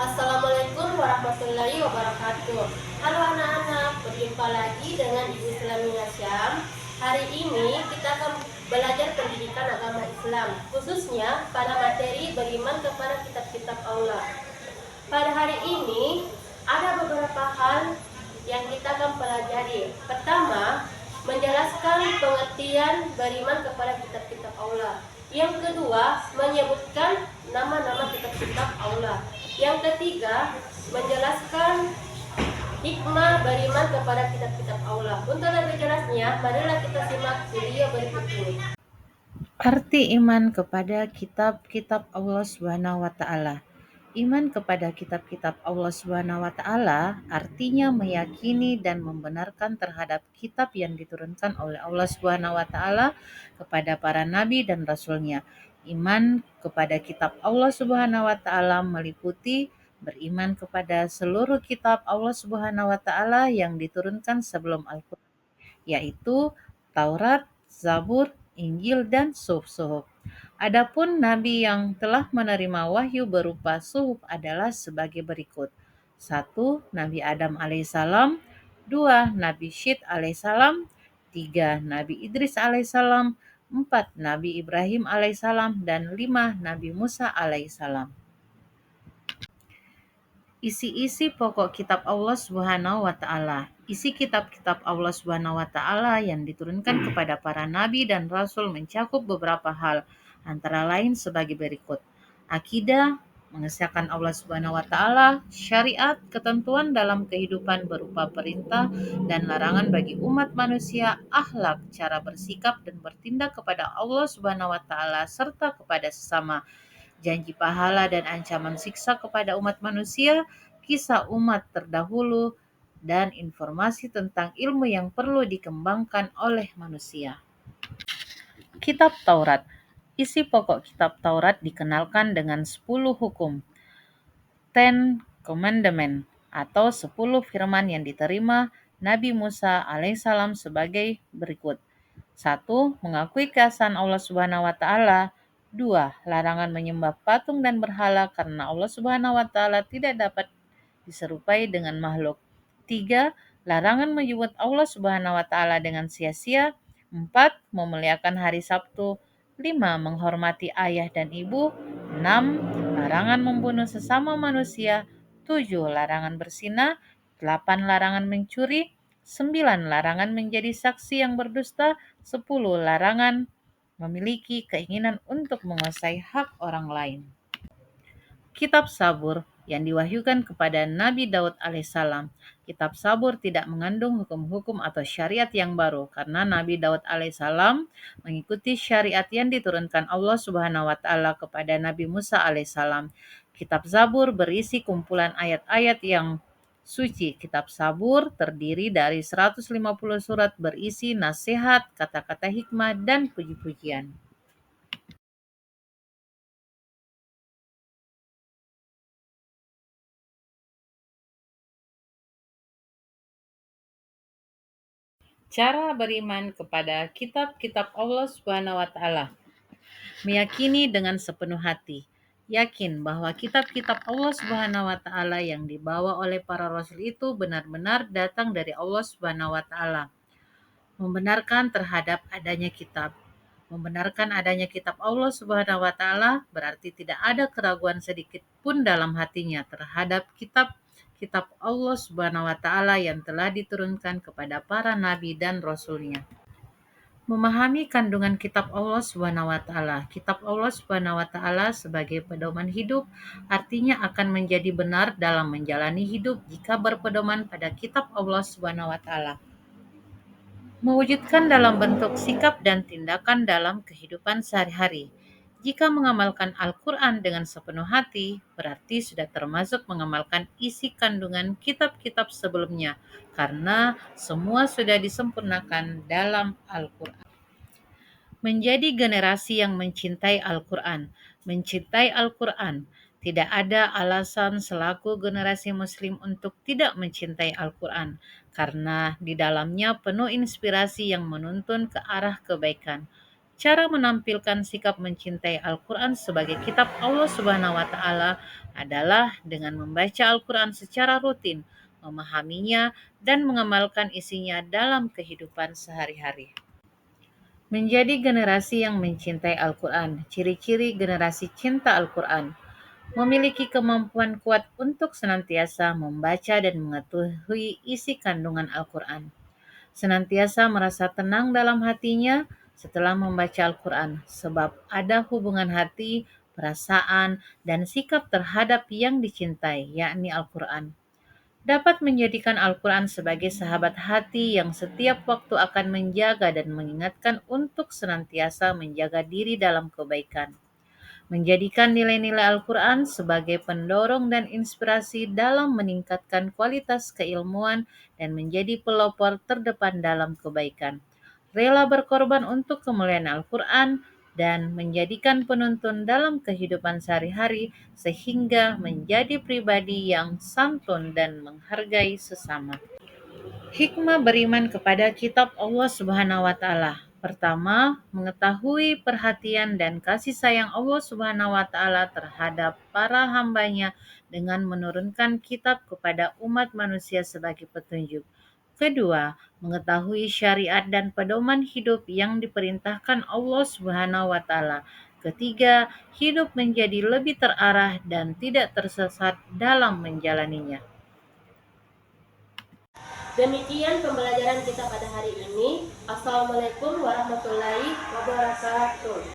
Assalamualaikum warahmatullahi wabarakatuh. Halo anak-anak, berjumpa lagi dengan Ibu Islamina Syam. Hari ini kita akan belajar pendidikan agama Islam, khususnya pada materi beriman kepada kitab-kitab Allah. Pada hari ini ada beberapa hal yang kita akan pelajari. Pertama, menjelaskan pengertian beriman kepada kitab-kitab Allah. Yang kedua, menyebutkan nama-nama kitab-kitab Allah. Yang ketiga, menjelaskan hikmah beriman kepada kitab-kitab Allah. Untuk lebih jelasnya, marilah kita simak video berikut ini. Arti iman kepada kitab-kitab Allah Subhanahu wa taala. Iman kepada kitab-kitab Allah Subhanahu wa taala artinya meyakini dan membenarkan terhadap kitab yang diturunkan oleh Allah Subhanahu wa taala kepada para nabi dan rasulnya. Iman kepada kitab Allah Subhanahu wa taala meliputi beriman kepada seluruh kitab Allah Subhanahu wa taala yang diturunkan sebelum Al-Qur'an, yaitu Taurat, Zabur, Injil, dan Suhuf. Adapun nabi yang telah menerima wahyu berupa suhuf adalah sebagai berikut. 1. Nabi Adam alaihissalam. 2. Nabi Syed alaihissalam. 3. Nabi Idris alaihissalam. 4. Nabi Ibrahim alaihissalam. Dan 5. Nabi Musa alaihissalam. Isi-isi pokok kitab Allah Subhanahu wa taala. Isi kitab-kitab Allah Subhanahu wa taala yang diturunkan kepada para nabi dan rasul mencakup beberapa hal, antara lain sebagai berikut. Akidah, mengesahkan Allah Subhanahu wa taala, syariat, ketentuan dalam kehidupan berupa perintah dan larangan bagi umat manusia, akhlak, cara bersikap dan bertindak kepada Allah Subhanahu wa taala serta kepada sesama, janji pahala dan ancaman siksa kepada umat manusia, kisah umat terdahulu, dan informasi tentang ilmu yang perlu dikembangkan oleh manusia. Kitab Taurat. Isi pokok kitab Taurat dikenalkan dengan 10 hukum, Ten Commandment, atau 10 firman yang diterima Nabi Musa alaihissalam sebagai berikut. 1. Mengakui keesaan Allah Subhanahu wa taala. 2. Larangan menyembah patung dan berhala karena Allah Subhanahu wa taala tidak dapat diserupai dengan makhluk. 3. Larangan menyebut Allah Subhanahu wa taala dengan sia-sia. 4. Memuliakan hari Sabtu. 5. Menghormati ayah dan ibu. 6. Larangan membunuh sesama manusia. 7. Larangan berzina. 8. Larangan mencuri. 9. Larangan menjadi saksi yang berdusta. 10. Larangan memiliki keinginan untuk menguasai hak orang lain. Kitab Sabur yang diwahyukan kepada Nabi Daud alaihissalam. Kitab Sabur tidak mengandung hukum-hukum atau syariat yang baru karena Nabi Daud alaihissalam mengikuti syariat yang diturunkan Allah Subhanahu wa taala kepada Nabi Musa alaihissalam. Kitab Zabur berisi kumpulan ayat-ayat yang suci. Kitab Sabur terdiri dari 150 surat berisi nasihat, kata-kata hikmah, dan puji-pujian. Cara beriman kepada kitab-kitab Allah Subhanahu wa taala. Meyakini dengan sepenuh hati. Yakin bahwa kitab-kitab Allah Subhanahu wa taala yang dibawa oleh para rasul itu benar-benar datang dari Allah Subhanahu wa taala. Membenarkan terhadap adanya kitab. Membenarkan adanya kitab Allah Subhanahu wa taala berarti tidak ada keraguan sedikit pun dalam hatinya terhadap kitab Allah Subhanahu wa taala yang telah diturunkan kepada para nabi dan rasulnya. Memahami kandungan kitab Allah Subhanahu wa taala. Kitab Allah Subhanahu wa taala sebagai pedoman hidup artinya akan menjadi benar dalam menjalani hidup jika berpedoman pada kitab Allah Subhanahu wa taala. Mewujudkan dalam bentuk sikap dan tindakan dalam kehidupan sehari-hari. Jika mengamalkan Al-Quran dengan sepenuh hati, berarti sudah termasuk mengamalkan isi kandungan kitab-kitab sebelumnya, karena semua sudah disempurnakan dalam Al-Quran. Menjadi generasi yang mencintai Al-Quran. Mencintai Al-Quran. Tidak ada alasan selaku generasi Muslim untuk tidak mencintai Al-Quran, karena di dalamnya penuh inspirasi yang menuntun ke arah kebaikan. Cara menampilkan sikap mencintai Al-Quran sebagai kitab Allah Subhanahu wa Ta'ala adalah dengan membaca Al-Quran secara rutin, memahaminya, dan mengamalkan isinya dalam kehidupan sehari-hari. Menjadi generasi yang mencintai Al-Quran. Ciri-ciri generasi cinta Al-Quran: memiliki kemampuan kuat untuk senantiasa membaca dan mengetahui isi kandungan Al-Quran. Senantiasa merasa tenang dalam hatinya setelah membaca Al-Quran, sebab ada hubungan hati, perasaan, dan sikap terhadap yang dicintai, yakni Al-Quran. Dapat menjadikan Al-Quran sebagai sahabat hati yang setiap waktu akan menjaga dan mengingatkan untuk senantiasa menjaga diri dalam kebaikan. Menjadikan nilai-nilai Al-Quran sebagai pendorong dan inspirasi dalam meningkatkan kualitas keilmuan dan menjadi pelopor terdepan dalam kebaikan. Rela berkorban untuk kemuliaan Al-Quran dan menjadikan penuntun dalam kehidupan sehari-hari sehingga menjadi pribadi yang santun dan menghargai sesama. Hikmah beriman kepada kitab Allah Subhanahu wa Ta'ala. Pertama, mengetahui perhatian dan kasih sayang Allah Subhanahu wa Ta'ala terhadap para hambanya dengan menurunkan kitab kepada umat manusia sebagai petunjuk. Kedua, mengetahui syariat dan pedoman hidup yang diperintahkan Allah Subhanahu wa Ta'ala. Ketiga, hidup menjadi lebih terarah dan tidak tersesat dalam menjalaninya. Demikian pembelajaran kita pada hari ini. Assalamualaikum warahmatullahi wabarakatuh.